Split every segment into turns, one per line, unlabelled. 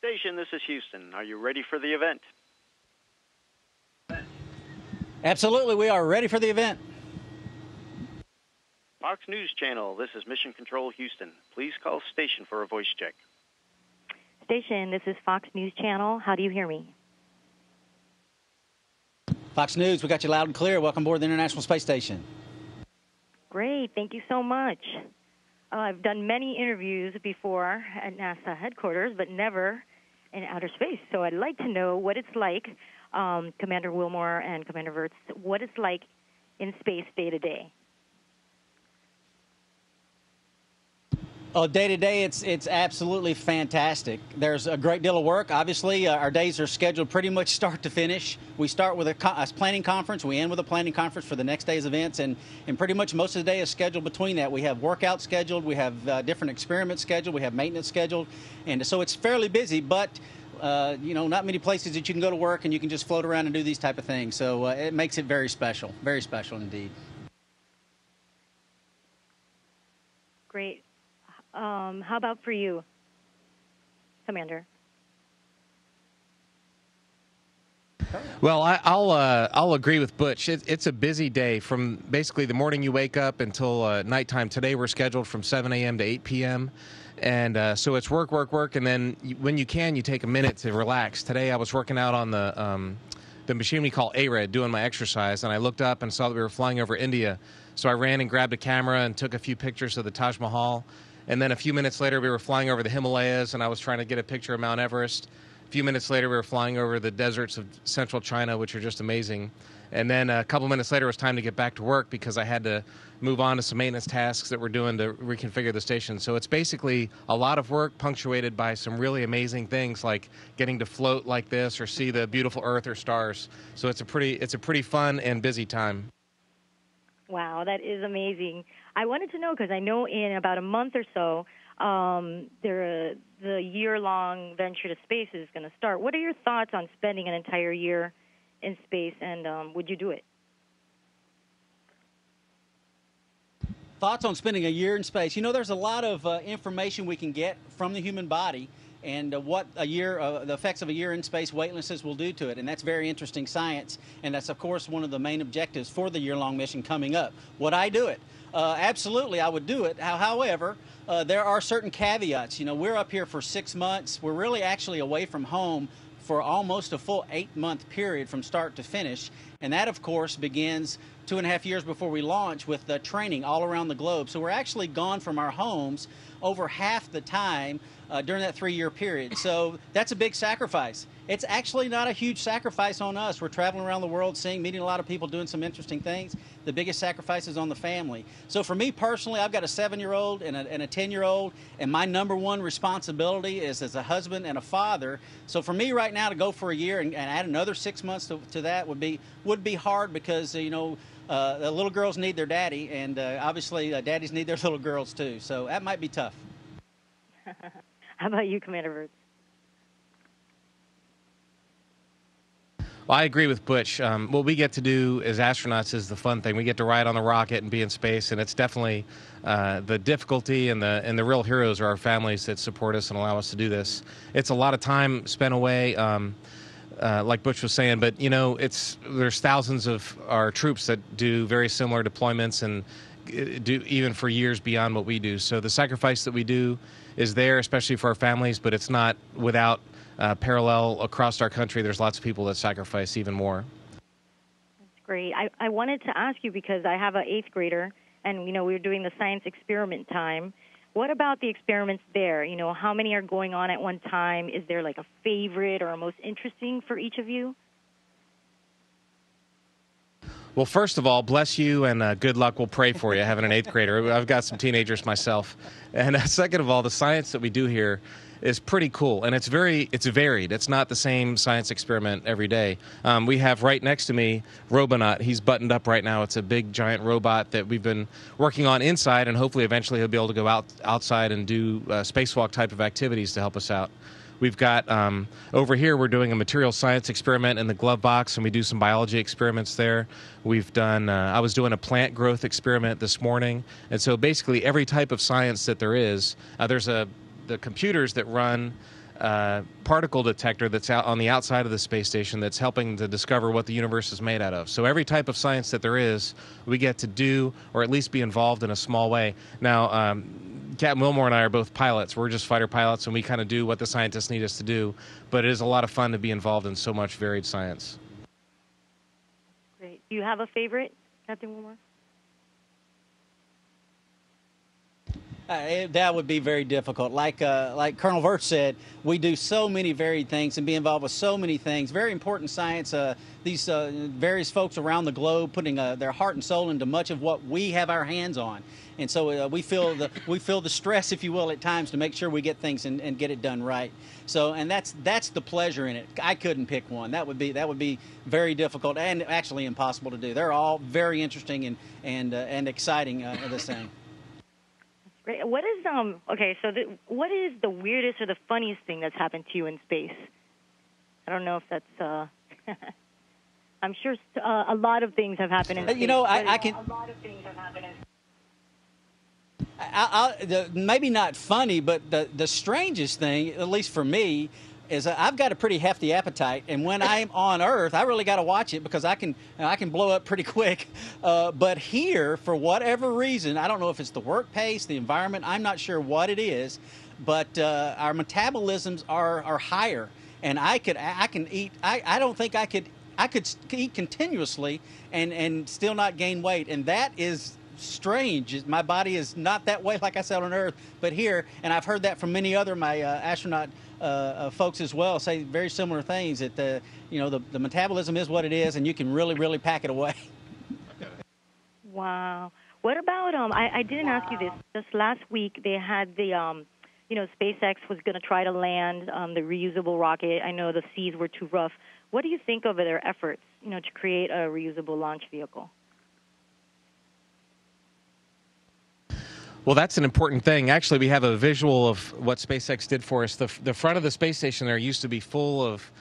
Station, this is Houston. Are you ready for the event?
Absolutely, we are ready for the event.
Fox News Channel, this is Mission Control Houston. Please call station for a voice check.
Station, this is Fox News Channel. How do you hear me?
Fox News, we got you loud and clear. Welcome aboard the International Space Station.
Great, thank you so much. I've done many interviews before at NASA headquarters, but never in outer space. So I'd like to know what it's like, Commander Wilmore and Commander Virts, what it's like in space day to day.
Oh, day to day, it's absolutely fantastic. There's a great deal of work. Obviously, our days are scheduled pretty much start to finish. We start with a planning conference. We end with a planning conference for the next day's events, and pretty much most of the day is scheduled between that. We have workouts scheduled. We have different experiments scheduled. We have maintenance scheduled, and so it's fairly busy. But not many places that you can go to work and you can just float around and do these type of things. So it makes it very special indeed.
Great. How about for you, Commander?
Well, I'll agree with Butch. It's a busy day from basically the morning you wake up until nighttime. Today we're scheduled from 7 a.m. to 8 p.m. And so it's work, and then when you can, you take a minute to relax. Today I was working out on the machine we call ARED, doing my exercise, and I looked up and saw that we were flying over India. So I ran and grabbed a camera and took a few pictures of the Taj Mahal. And then a few minutes later, we were flying over the Himalayas, and I was trying to get a picture of Mount Everest. A few minutes later, we were flying over the deserts of central China, which are just amazing. And then a couple minutes later, it was time to get back to work because I had to move on to some maintenance tasks that we're doing to reconfigure the station. So it's basically a lot of work punctuated by some really amazing things like getting to float like this or see the beautiful Earth or stars. So it's a pretty fun and busy time.
Wow, that is amazing. I wanted to know because I know in about a month or so, the year-long venture to space is going to start. What are your thoughts on spending an entire year in space, and would you do it?
Thoughts on spending a year in space? There's a lot of information we can get from the human body and what the effects of a year in space weightlessness will do to it. And that's very interesting science. And that's, of course, one of the main objectives for the year-long mission coming up. Would I do it? Absolutely, I would do it. However, there are certain caveats. We're up here for 6 months. We're really actually away from home for almost a full 8-month period from start to finish. And that, of course, begins 2.5 years before we launch with the training all around the globe. So we're actually gone from our homes over half the time during that 3-year period. So that's a big sacrifice. It's actually not a huge sacrifice on us. We're traveling around the world, meeting a lot of people, doing some interesting things. The biggest sacrifice is on the family. So for me personally, I've got a 7-year-old and a 10-year-old, and my number one responsibility is as a husband and a father. So for me right now to go for a year and add another 6 months to that would be hard because the little girls need their daddy, and obviously daddies need their little girls too. So that might be tough.
How about you, Commander Virts?
Well, I agree with Butch. What we get to do as astronauts is the fun thing. We get to ride on the rocket and be in space, and it's definitely the difficulty, and the real heroes are our families that support us and allow us to do this. It's a lot of time spent away, like Butch was saying, but there's thousands of our troops that do very similar deployments and do even for years beyond what we do. So the sacrifice that we do is there, especially for our families, but it's not without parallel across our country. There's lots of people that sacrifice even more.
That's great. I wanted to ask you because I have an 8th grader, and we were doing the science experiment time. What about the experiments there? How many are going on at one time? Is there like a favorite or a most interesting for each of you?
Well, first of all, bless you and good luck. We'll pray for you having an 8th grader. I've got some teenagers myself. And second of all, the science that we do here is pretty cool, and it's varied. It's not the same science experiment every day. We have right next to me Robonaut. He's buttoned up right now. It's a big giant robot that we've been working on inside, and hopefully eventually he'll be able to go outside and do spacewalk type of activities to help us out. We've got over here, we're doing a material science experiment in the glove box, and we do some biology experiments there. We've done, I was doing a plant growth experiment this morning, and so basically every type of science that there is, there's the computers that run particle detector that's out on the outside of the space station that's helping to discover what the universe is made out of. So every type of science that there is, we get to do or at least be involved in a small way. Now, Captain Wilmore and I are both pilots. We're just fighter pilots, and we kind of do what the scientists need us to do. But it is a lot of fun to be involved in so much varied science.
Great. Do you have a favorite, Captain Wilmore?
That would be very difficult. Like Colonel Virts said, we do so many varied things and be involved with so many things. Very important science. These various folks around the globe putting their heart and soul into much of what we have our hands on, and so we feel the stress, if you will, at times to make sure we get things and get it done right. So, and that's the pleasure in it. I couldn't pick one. That would be very difficult and actually impossible to do. They're all very interesting and exciting at the same.
Great. What is okay? So what is the weirdest or the funniest thing that's happened to you in space? I don't know if that's. I'm sure a lot of things have happened in space.
You know, I can.
A lot of things have happened in
Maybe not funny, but the strangest thing, at least for me, is I've got a pretty hefty appetite, and when I'm on Earth, I really got to watch it because I can blow up pretty quick. But here, for whatever reason, I don't know if it's the work pace, the environment, I'm not sure what it is, but our metabolisms are higher, and I can eat. I don't think I could eat continuously and still not gain weight, and that is strange. My body is not that way, like I said, on Earth, but here, and I've heard that from many other my astronaut folks as well, say very similar things, that the metabolism is what it is, and you can really pack it away.
Wow. What about I didn't ask you this. Just last week they had the SpaceX was going to try to land the reusable rocket. I know the seas were too rough. What do you think of their efforts, to create a reusable launch vehicle?
Well, that's an important thing. Actually, we have a visual of what SpaceX did for us. The front of the space station there used to be full of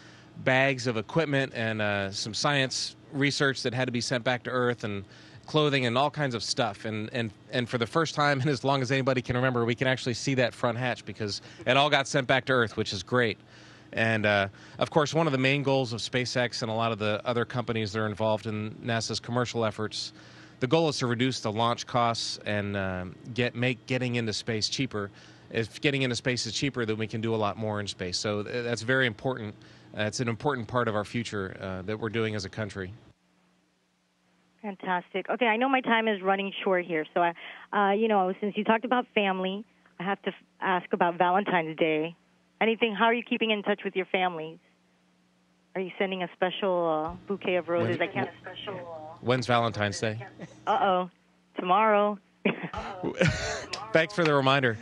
bags of equipment and some science research that had to be sent back to Earth, and clothing and all kinds of stuff. And for the first time, and as long as anybody can remember, we can actually see that front hatch because it all got sent back to Earth, which is great. And, of course, one of the main goals of SpaceX and a lot of the other companies that are involved in NASA's commercial efforts, the goal is to reduce the launch costs and make getting into space cheaper. If getting into space is cheaper, then we can do a lot more in space. So that's very important. It's an important part of our future that we're doing as a country.
Fantastic. Okay, I know my time is running short here, so since you talked about family, I have to ask about Valentine's Day. How are you keeping in touch with your families? Are you sending a special bouquet of roses?
When's Valentine's Day?
Tomorrow.
Thanks for the reminder.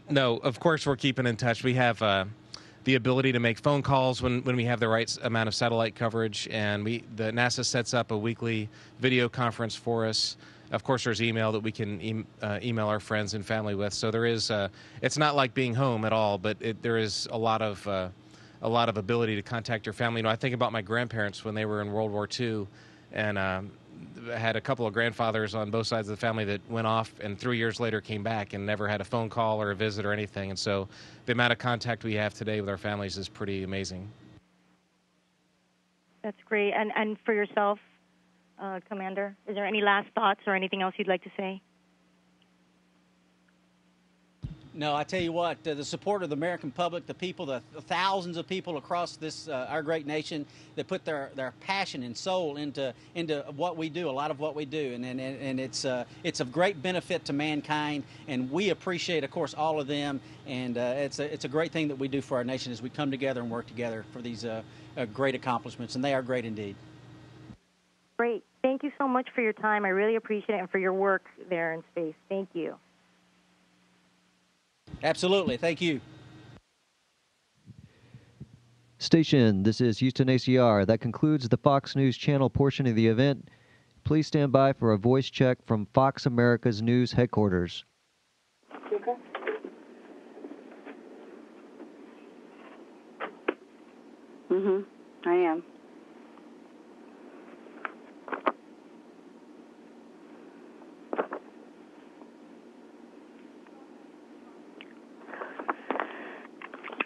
No, of course we're keeping in touch. We have the ability to make phone calls when we have the right amount of satellite coverage, and the NASA sets up a weekly video conference for us. Of course, there's email that we can email our friends and family with. So there is. It's not like being home at all, but there is a lot of ability to contact your family. I think about my grandparents when they were in World War II, and I had a couple of grandfathers on both sides of the family that went off and 3 years later came back and never had a phone call or a visit or anything. And so the amount of contact we have today with our families is pretty amazing.
That's great. And for yourself, Commander, is there any last thoughts or anything else you'd like to say?
No, I tell you what, the support of the American public, the people, the thousands of people across this our great nation that put their passion and soul into what we do, a lot of what we do, and it's of great benefit to mankind, and we appreciate, of course, all of them, and it's a great thing that we do for our nation as we come together and work together for these great accomplishments, and they are great indeed.
Great. Thank you so much for your time. I really appreciate it, and for your work there in space. Thank you.
Absolutely. Thank you.
Station, this is Houston ACR. That concludes the Fox News Channel portion of the event. Please stand by for a voice check from Fox America's News headquarters.
Okay. I am.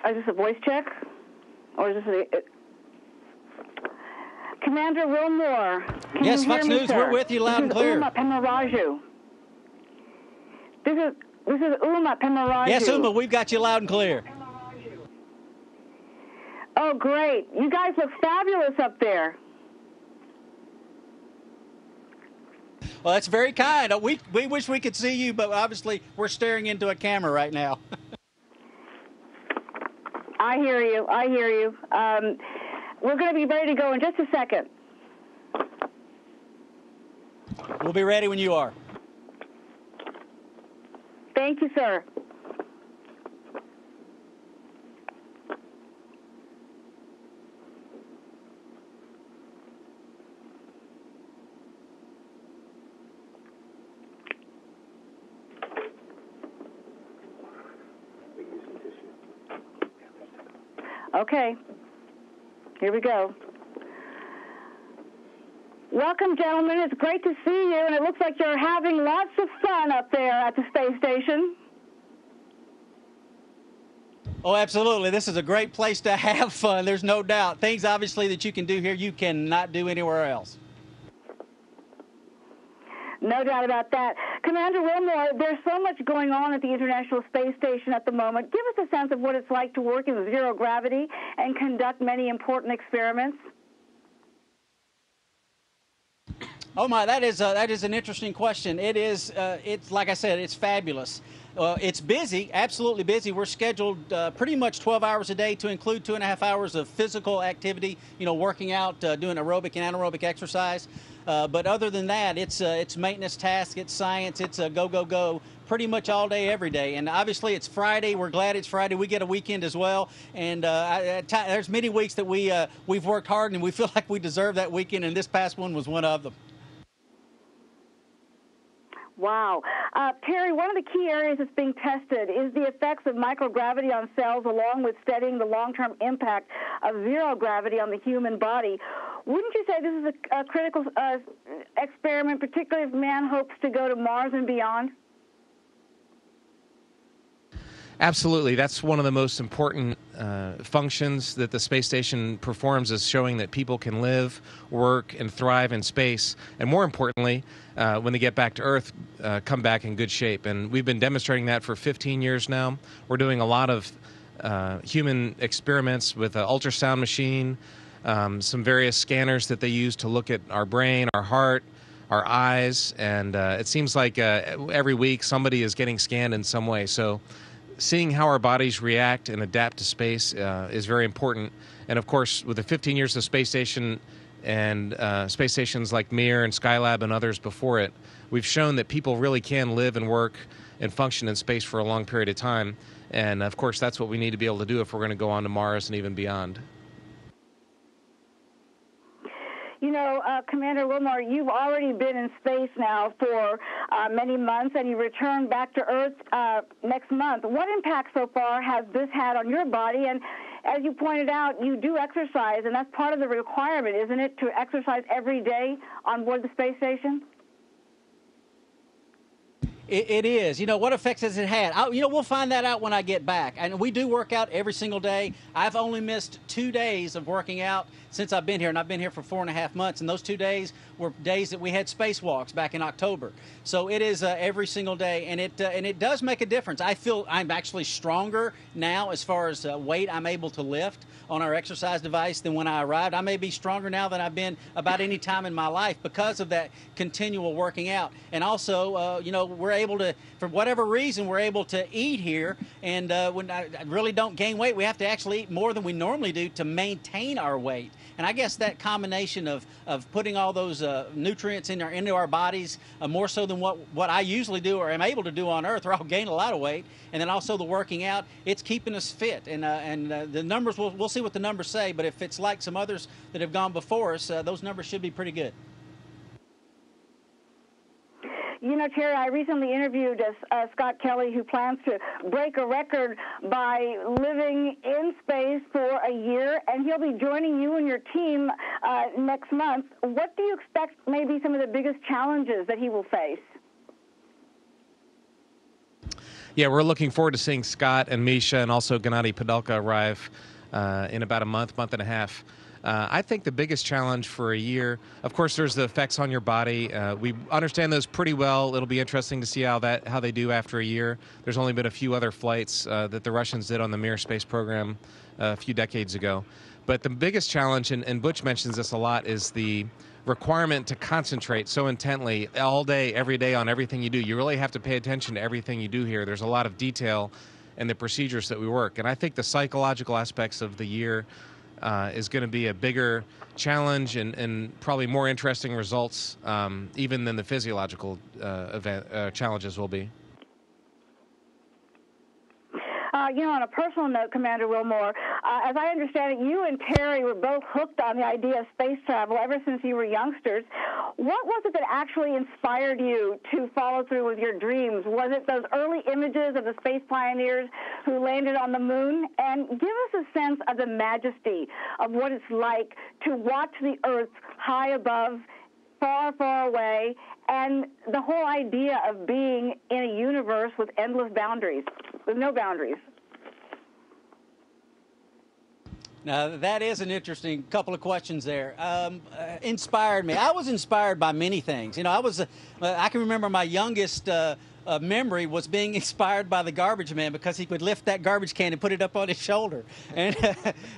Is this a voice check? Or is this a... Commander Wilmore, can
yes,
you hear
Fox
me,
News,
sir?
we're with you loud and clear.
This is Uma Pemaraju.
Yes, Uma, we've got you loud and clear.
Oh, great. You guys look fabulous up there.
Well, that's very kind. We wish we could see you, but obviously we're staring into a camera right now.
I hear you. I hear you. We're going to be ready to go in just a second.
We'll be ready when you are.
Thank you, sir. Okay, here we go. Welcome, gentlemen. It's great to see you, and it looks like you're having lots of fun up there at the space station.
Oh, absolutely. This is a great place to have fun. There's no doubt. Things, obviously, that you can do here, you cannot do anywhere else.
No doubt about that. Commander Wilmore, there's so much going on at the International Space Station at the moment. Give us a sense of what it's like to work in zero gravity and conduct many important experiments.
Oh my, that is an interesting question. It's like I said, it's fabulous. It's busy, absolutely busy. We're scheduled pretty much 12 hours a day to include 2.5 hours of physical activity, working out, doing aerobic and anaerobic exercise. But other than that, it's maintenance tasks, it's science, it's a go, go, go pretty much all day, every day. And obviously it's Friday. We're glad it's Friday. We get a weekend as well. And there's many weeks that we've worked hard and we feel like we deserve that weekend, and this past one was one of them.
Wow. Terry, one of the key areas that's being tested is the effects of microgravity on cells, along with studying the long-term impact of zero gravity on the human body. Wouldn't you say this is a critical experiment, particularly if man hopes to go to Mars and beyond?
Absolutely. That's one of the most important functions that the space station performs, is showing that people can live, work, and thrive in space. And more importantly, when they get back to Earth, come back in good shape. And we've been demonstrating that for 15 years now. We're doing a lot of human experiments with an ultrasound machine, some various scanners that they use to look at our brain, our heart, our eyes. And it seems like every week somebody is getting scanned in some way. So seeing how our bodies react and adapt to space is very important. And of course, with the 15 years of space station and space stations like Mir and Skylab and others before it, we've shown that people really can live and work and function in space for a long period of time. And of course, that's what we need to be able to do if we're going to go on to Mars and even beyond.
You know, Commander Wilmore, you've already been in space now for many months, and you return back to Earth next month. What impact so far has this had on your body? And as you pointed out, you do exercise, and that's part of the requirement, isn't it, to exercise every day on board the space station?
It is. You know, what effects has it had? We'll find that out when I get back. And we do work out every single day. I've only missed 2 days of working out since I've been here, and I've been here for 4.5 months. And those 2 days were days that we had spacewalks back in October. So it is every single day, and it does make a difference. I feel I'm actually stronger now as far as weight I'm able to lift on our exercise device than when I arrived. I may be stronger now than I've been about any time in my life because of that continual working out. And also, we're able to, for whatever reason, we're able to eat here. And when I really don't gain weight, we have to actually eat more than we normally do to maintain our weight. And I guess that combination of putting all those nutrients into our bodies, more so than what I usually do or am able to do on Earth, or I'll gain a lot of weight. And then also the working out, it's keeping us fit. And the numbers, we'll see what the numbers say. But if it's like some others that have gone before us, those numbers should be pretty good.
You know, Terry, I recently interviewed Scott Kelly, who plans to break a record by living in space for a year, and he'll be joining you and your team next month. What do you expect may be some of the biggest challenges that he will face?
Yeah, we're looking forward to seeing Scott and Misha and also Gennady Padelka arrive in about a month and a half. I think the biggest challenge for a year, of course, there's the effects on your body. We understand those pretty well. It'll be interesting to see how they do after a year. There's only been a few other flights that the Russians did on the Mir space program a few decades ago. But the biggest challenge, and Butch mentions this a lot, is the requirement to concentrate so intently all day, every day on everything you do. You really have to pay attention to everything you do here. There's a lot of detail in the procedures that we work. And I think the psychological aspects of the year is going to be a bigger challenge and probably more interesting results even than the physiological challenges will be.
On a personal note, Commander Wilmore, as I understand it, you and Terry were both hooked on the idea of space travel ever since you were youngsters. What was it that actually inspired you to follow through with your dreams? Was it those early images of the space pioneers who landed on the moon? And give us a sense of the majesty of what it's like to watch the Earth high above, far, far away, and the whole idea of being in a universe with endless boundaries, with no boundaries.
Now, that is an interesting couple of questions there. Inspired me. I was inspired by many things. I can remember my youngest memory was being inspired by the garbage man because he could lift that garbage can and put it up on his shoulder. And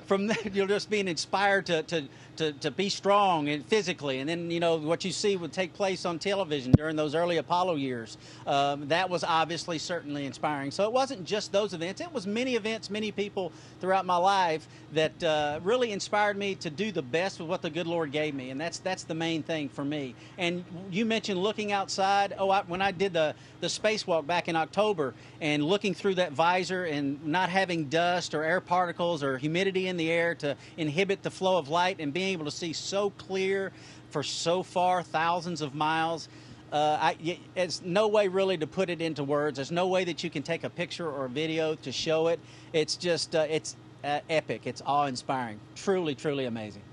from that, you're just being inspired to be strong and physically. And then, what you see would take place on television during those early Apollo years. That was obviously certainly inspiring. So it wasn't just those events. It was many events, many people throughout my life that really inspired me to do the best with what the good Lord gave me. And that's the main thing for me. And you mentioned looking outside. When I did the spacewalk back in October and looking through that visor and not having dust or air particles or humidity in the air to inhibit the flow of light and being able to see so clear for so far, thousands of miles, it's no way really to put it into words. There's no way that you can take a picture or a video to show it. It's just, it's epic. It's awe-inspiring. Truly, truly amazing.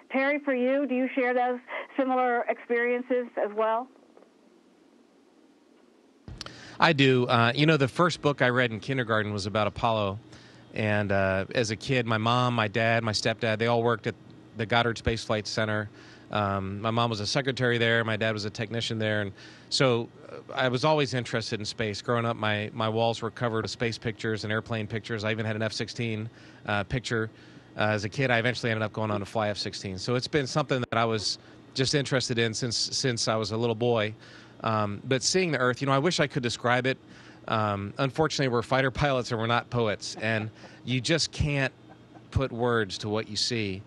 Terry, for you, do you share those similar experiences as well?
I do. The first book I read in kindergarten was about Apollo. And as a kid, my mom, my dad, my stepdad, they all worked at the Goddard Space Flight Center. My mom was a secretary there. My dad was a technician there. And so I was always interested in space. Growing up, my walls were covered with space pictures and airplane pictures. I even had an F-16 picture. As a kid, I eventually ended up going on to fly F-16. So it's been something that I was just interested in since I was a little boy. But seeing the Earth, I wish I could describe it. Unfortunately, we're fighter pilots and we're not poets, and you just can't put words to what you see.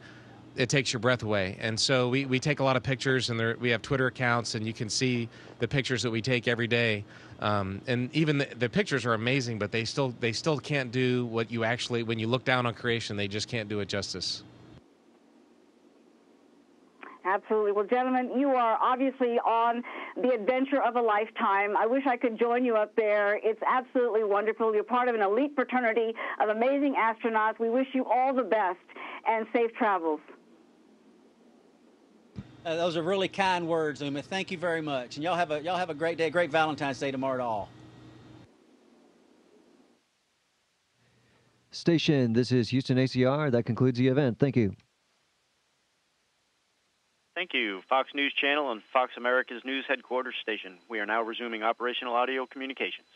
It takes your breath away. And so we take a lot of pictures, and we have Twitter accounts, and you can see the pictures that we take every day. And even the pictures are amazing, but they still can't do what you actually, when you look down on creation, they just can't do it justice.
Absolutely. Well, gentlemen, you are obviously on the adventure of a lifetime. I wish I could join you up there. It's absolutely wonderful. You're part of an elite fraternity of amazing astronauts. We wish you all the best and safe travels.
Those are really kind words, Uma. Thank you very much. And y'all have a great day, great Valentine's Day tomorrow to all.
Station, this is Houston ACR. That concludes the event. Thank you.
Thank you, Fox News Channel and Fox America's News Headquarters Station. We are now resuming operational audio communications.